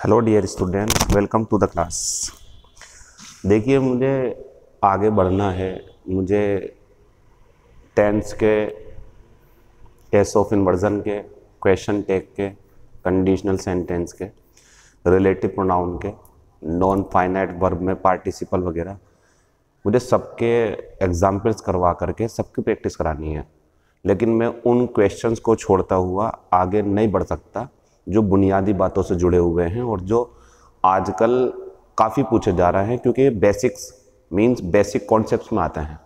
Hello dear student, welcome to the class. देखिए, मुझे आगे बढ़ना है। मुझे टेंस के, केस ऑफ इन्वर्जन के, क्वेश्चन टैग के, कंडीशनल सेंटेंस के, रिलेटिव प्रोनाउन के, नॉन फाइनाइट वर्ब में पार्टिसिपल वगैरह, मुझे सबके एग्जाम्पल्स करवा करके सबकी प्रैक्टिस करानी है। लेकिन मैं उन क्वेश्चंस को छोड़ता हुआ आगे नहीं बढ़ सकता जो बुनियादी बातों से जुड़े हुए हैं और जो आजकल काफ़ी पूछे जा रहे हैं, क्योंकि बेसिक्स मींस बेसिक कॉन्सेप्ट्स में आते हैं।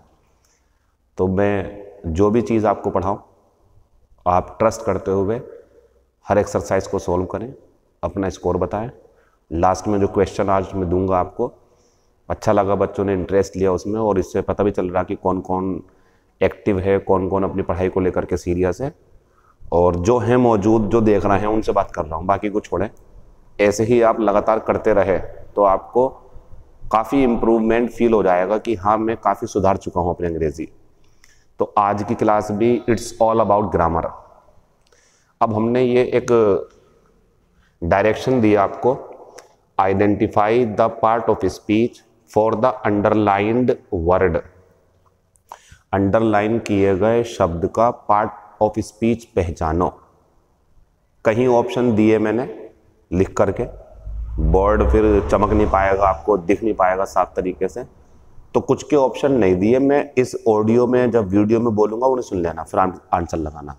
तो मैं जो भी चीज़ आपको पढ़ाऊँ, आप ट्रस्ट करते हुए हर एक्सरसाइज को सॉल्व करें, अपना स्कोर बताएं। लास्ट में जो क्वेश्चन आज मैं दूंगा आपको, अच्छा लगा, बच्चों ने इंटरेस्ट लिया उसमें, और इससे पता भी चल रहा कि कौन कौन एक्टिव है, कौन कौन अपनी पढ़ाई को लेकर के सीरियस है, और जो हैं मौजूद, जो देख रहे हैं, उनसे बात कर रहा हूँ, बाकी को छोड़ें। ऐसे ही आप लगातार करते रहे तो आपको काफ़ी इम्प्रूवमेंट फील हो जाएगा कि हाँ, मैं काफ़ी सुधार चुका हूँ अपनी अंग्रेज़ी। तो आज की क्लास भी इट्स ऑल अबाउट ग्रामर। अब हमने ये एक डायरेक्शन दिया आपको, identify the part of speech for the underlined word. Underline किए गए शब्द का पार्ट ऑफ स्पीच पहचानो। कहीं ऑप्शन दिए मैंने लिख करके, बोर्ड फिर चमक नहीं पाएगा, आपको दिख नहीं पाएगा साफ तरीके से, तो कुछ के ऑप्शन नहीं दिए। मैं इस ऑडियो में जब वीडियो में बोलूंगा उन्हें सुन लेना, फिर आंसर लगाना।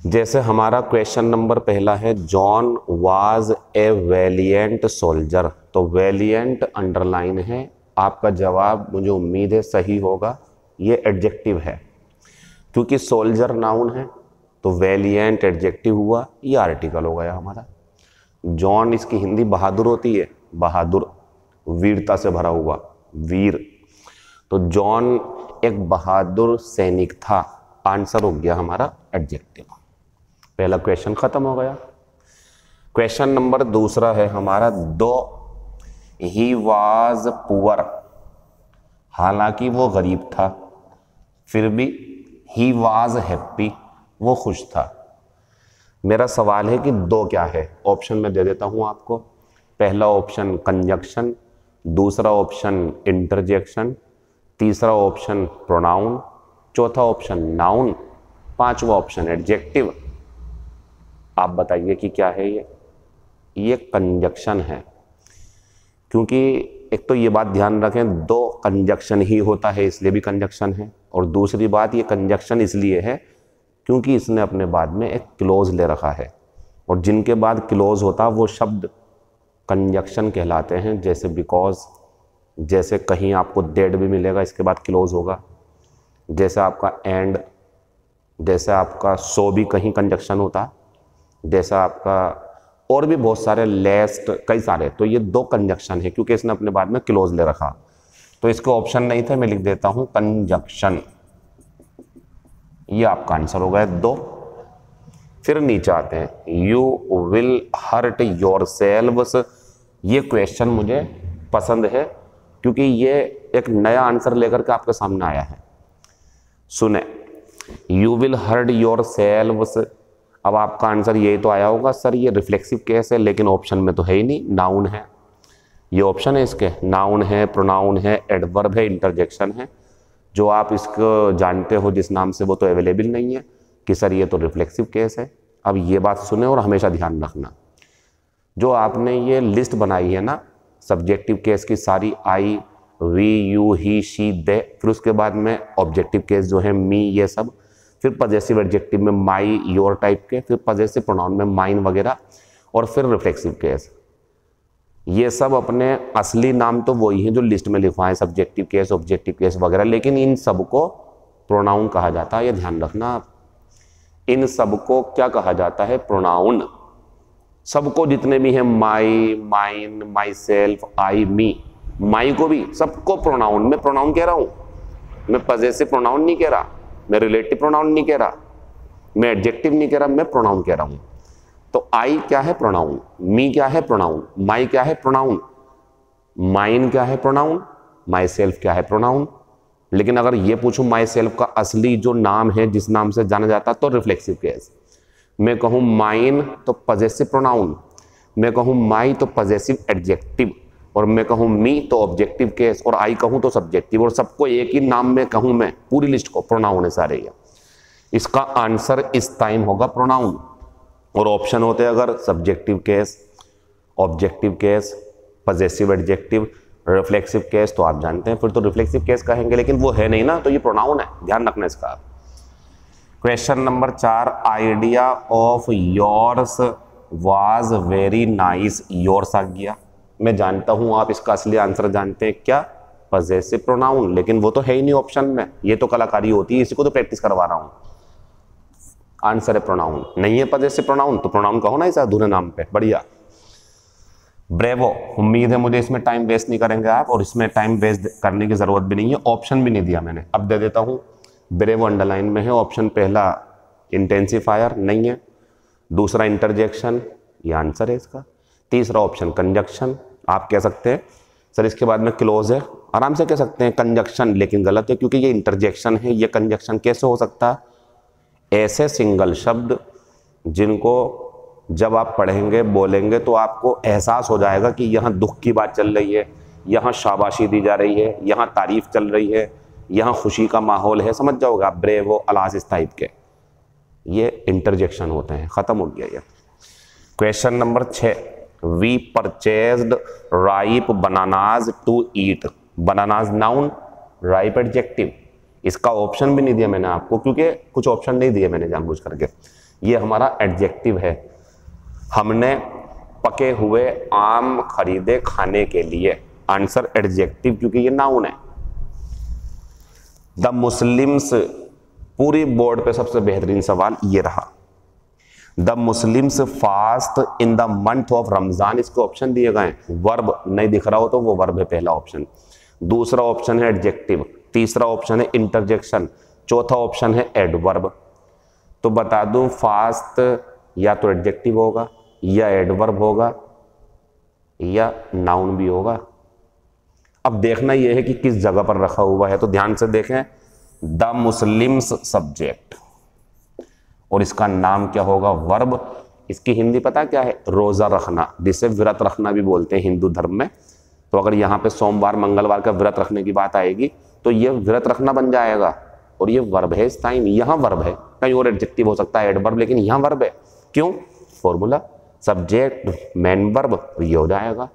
जैसे हमारा क्वेश्चन नंबर पहला है, John was a Valiant soldier. तो वैलिएंट अंडरलाइन है, आपका जवाब मुझे उम्मीद है सही होगा। ये एडजेक्टिव है, क्योंकि सोल्जर नाउन है तो वैलिएंट एडजेक्टिव हुआ, ये आर्टिकल हो गया हमारा। जॉन, इसकी हिंदी बहादुर होती है, बहादुर, वीरता से भरा हुआ, वीर। तो जॉन एक बहादुर सैनिक था, आंसर हो गया हमारा एडजेक्टिव। पहला क्वेश्चन खत्म हो गया। क्वेश्चन नंबर दूसरा है हमारा, दो ही वाज पुअर, हालांकि वो गरीब था, फिर भी ही वाज हैप्पी, वो खुश था। मेरा सवाल है कि दो क्या है? ऑप्शन में दे देता हूं आपको। पहला ऑप्शन कंजक्शन, दूसरा ऑप्शन इंटरजेक्शन, तीसरा ऑप्शन प्रोनाउन, चौथा ऑप्शन नाउन, पांचवा ऑप्शन एडजेक्टिव। आप बताइए कि क्या है ये कंजक्शन है। क्योंकि एक तो ये बात ध्यान रखें, दो कंजक्शन ही होता है इसलिए भी कंजक्शन है, और दूसरी बात, ये कंजक्शन इसलिए है क्योंकि इसने अपने बाद में एक क्लोज ले रखा है, और जिनके बाद क्लोज होता वो शब्द कंजक्शन कहलाते हैं। जैसे बिकॉज, जैसे कहीं आपको डेड भी मिलेगा, इसके बाद क्लोज होगा। जैसे आपका एंड, जैसे आपका सो भी कहीं कंजक्शन होता, जैसा आपका और भी बहुत सारे, लेस्ट, कई सारे। तो ये दो कंजक्शन है क्योंकि इसने अपने बाद में क्लोज ले रखा। तो इसको ऑप्शन नहीं थे, मैं लिख देता हूं कंजक्शन। ये आपका आंसर हो गया दो। फिर नीचे आते हैं, you will hurt yourselves. ये क्वेश्चन मुझे पसंद है क्योंकि ये एक नया आंसर लेकर के आपके सामने आया है। सुने, you will hurt yourselves. अब आपका आंसर यही तो आया होगा, सर ये रिफ्लेक्सिव केस है, लेकिन ऑप्शन में तो है ही नहीं, नाउन है। ये ऑप्शन है इसके, नाउन है, प्रोनाउन है, एडवर्ब है, इंटरजेक्शन है। जो आप इसको जानते हो जिस नाम से, वो तो अवेलेबल नहीं है कि सर ये तो रिफ्लेक्सिव केस है। अब ये बात सुने और हमेशा ध्यान रखना, जो आपने ये लिस्ट बनाई है ना सब्जेक्टिव केस की सारी, आई, वी, यू, ही, शी, दे, फिर उसके बाद में ऑब्जेक्टिव केस जो है मी, ये सब, फिर पजेसिव एडजेक्टिव में माई, योर टाइप के, फिर पजेसिव प्रोनाउन में माइन वगैरह, और फिर रिफ्लेक्सिव केस। ये सब अपने असली नाम तो वही हैं जो लिस्ट में लिखवाएं, सब्जेक्टिव केस, ऑब्जेक्टिव केस वगैरह, लेकिन इन सबको प्रोनाउन कहा जाता है। ये ध्यान रखना आप, इन सबको क्या कहा जाता है? प्रोनाउन। सबको, जितने भी हैं, माई, माइन, माई सेल्फ, आई, मी, माई को भी, सबको प्रोनाउन। मैं प्रोनाउन कह रहा हूं, मैं पजेसिव प्रोनाउन नहीं कह रहा, मैं रिलेटिव प्रोनाउन नहीं कह रहा, मैं एडजेक्टिव नहीं कह रहा, मैं प्रोनाउन कह रहा हूं। तो आई क्या है? प्रोनाउन। मी क्या है? प्रोनाउन। माई क्या है? प्रोनाउन। माइन क्या है? प्रोनाउन। माई सेल्फ क्या है? प्रोनाउन। लेकिन अगर ये पूछूं माई सेल्फ का असली जो नाम है, जिस नाम से जाना जाता, तो रिफ्लेक्सिव केस। मैं कहूं माइन, तो पजेसिव प्रोनाउन। मैं कहूँ माई तो पजेसिव एडजेक्टिव, और मैं कहूँ मी तो ऑब्जेक्टिव केस, और आई कहूँ तो सब्जेक्टिव, और सबको एक ही नाम में कहूँ मैं, पूरी लिस्ट को प्रोनाउन है सारे ये। इसका आंसर इस टाइम होगा प्रोनाउन। और ऑप्शन होते हैं अगर subjective case, objective case, possessive adjective, reflexive case, तो आप जानते हैं फिर तो रिफ्लेक्सिव केस कहेंगे, लेकिन वो है नहीं ना, तो ये प्रोनाउन है, ध्यान रखना इसका। Question number 4, idea of yours was very nice. Yours आ गया, मैं जानता हूं आप इसका असली आंसर जानते हैं क्या, पजेसिव प्रोनाउन, लेकिन वो तो है ही नहीं ऑप्शन में, ये तो कलाकारी होती है, इसी को तो प्रैक्टिस करवा रहा हूं। आंसर है प्रोनाउन, नहीं है पजेसिव प्रोनाउन तो प्रोनाउन कहो ना इस अधूरे नाम पे। बढ़िया, ब्रेवो। उम्मीद है मुझे इसमें टाइम वेस्ट नहीं करेंगे आप, और इसमें टाइम वेस्ट करने की जरूरत भी नहीं है, ऑप्शन भी नहीं दिया मैंने, अब दे देता हूं। ब्रेवो अंडरलाइन में है। ऑप्शन पहला इंटेंसिफायर नहीं है, दूसरा इंटरजेक्शन, ये आंसर है इसका, तीसरा ऑप्शन कंजक्शन। आप कह सकते हैं सर इसके बाद में क्लोज है, आराम से कह सकते हैं कंजक्शन, लेकिन गलत है क्योंकि ये इंटरजेक्शन है। ये कंजक्शन कैसे हो सकता है, ऐसे सिंगल शब्द जिनको जब आप पढ़ेंगे बोलेंगे तो आपको एहसास हो जाएगा कि यहाँ दुख की बात चल रही है, यहाँ शाबाशी दी जा रही है, यहाँ तारीफ चल रही है, यहाँ खुशी का माहौल है, समझ जाओगे आप, ब्रेवो, अलास, इस टाइप के, ये इंटरजेक्शन होते हैं। खत्म हो गया ये। Question number 6, we purchased ripe bananas to eat. Bananas noun, ripe adjective. इसका ऑप्शन भी नहीं दिया मैंने आपको, क्योंकि कुछ ऑप्शन नहीं दिए मैंने जानबूझ करके। ये हमारा एडजेक्टिव है, हमने पके हुए आम खरीदे खाने के लिए। आंसर एडजेक्टिव, क्योंकि ये नाउन है। द मुस्लिम्स, पूरी बोर्ड पे सबसे बेहतरीन सवाल ये रहा। The Muslims fast in the month of Ramzan, इसके ऑप्शन दिए गए। वर्ब नहीं दिख रहा हो तो वो वर्ब है पहला ऑप्शन, दूसरा ऑप्शन है एडजेक्टिव, तीसरा ऑप्शन है इंटरजेक्शन, चौथा ऑप्शन है एडवर्ब। तो बता दूं फास्ट या तो एडजेक्टिव होगा, या एडवर्ब होगा, या नाउन भी होगा। अब देखना यह है कि किस जगह पर रखा हुआ है, तो ध्यान से देखें। द मुस्लिम्स सब्जेक्ट, और इसका नाम क्या होगा, वर्ब। इसकी हिंदी पता क्या है, रोजा रखना, जिसे व्रत रखना भी बोलते हैं हिंदू धर्म में। तो अगर यहाँ पे सोमवार मंगलवार का व्रत रखने की बात आएगी तो ये व्रत रखना बन जाएगा, और ये वर्ब है इस टाइम, यहाँ वर्ब है, कहीं और एडजेक्टिव हो सकता है एडवर्ब, लेकिन यहाँ वर्ब है। क्यों, फॉर्मूला, सब्जेक्ट मेन वर्ब, ये हो जाएगा।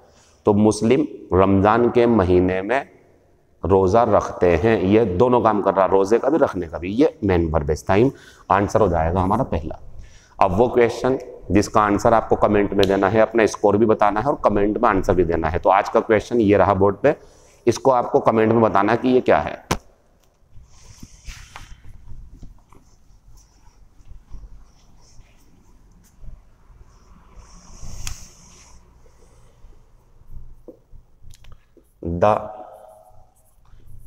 तो मुस्लिम रमजान के महीने में रोजा रखते हैं, ये दोनों काम कर रहा, रोजे का भी रखने का भी, ये मेन वर्ब इस टाइम। आंसर हो जाएगा हमारा पहला। अब वो क्वेश्चन जिसका आंसर आपको कमेंट में देना है, अपना स्कोर भी बताना है और कमेंट में आंसर भी देना है। तो आज का क्वेश्चन ये रहा बोर्ड पे, इसको आपको कमेंट में बताना है कि ये क्या है। द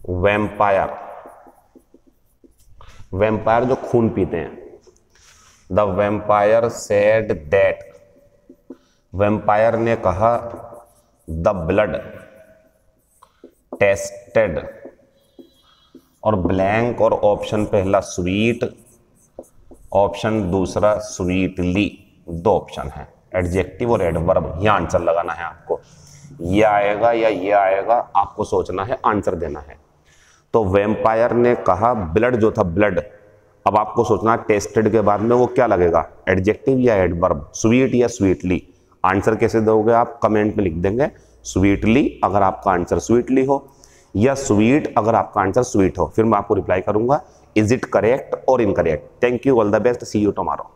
वैम्पायर, वैम्पायर जो खून पीते हैं। The vampire said that, vampire ने कहा द ब्लड टेस्टेड, और ब्लैंक, और ऑप्शन पहला स्वीट, ऑप्शन दूसरा स्वीटली, दो ऑप्शन है, एडजेक्टिव और एडवर्ब। यह आंसर लगाना है आपको, ये आएगा या ये आएगा, आपको सोचना है, आंसर देना है। तो वैम्पायर ने कहा ब्लड जो था, ब्लड, अब आपको सोचना टेस्टेड के बाद में वो क्या लगेगा, एडजेक्टिव या एडवर्ब, स्वीट या स्वीटली। आंसर कैसे दोगे आप, कमेंट में लिख देंगे स्वीटली अगर आपका आंसर स्वीटली हो, या स्वीट अगर आपका आंसर स्वीट हो, फिर मैं आपको रिप्लाई करूंगा इज इट करेक्ट और incorrect. Thank you, all the best, see you tomorrow.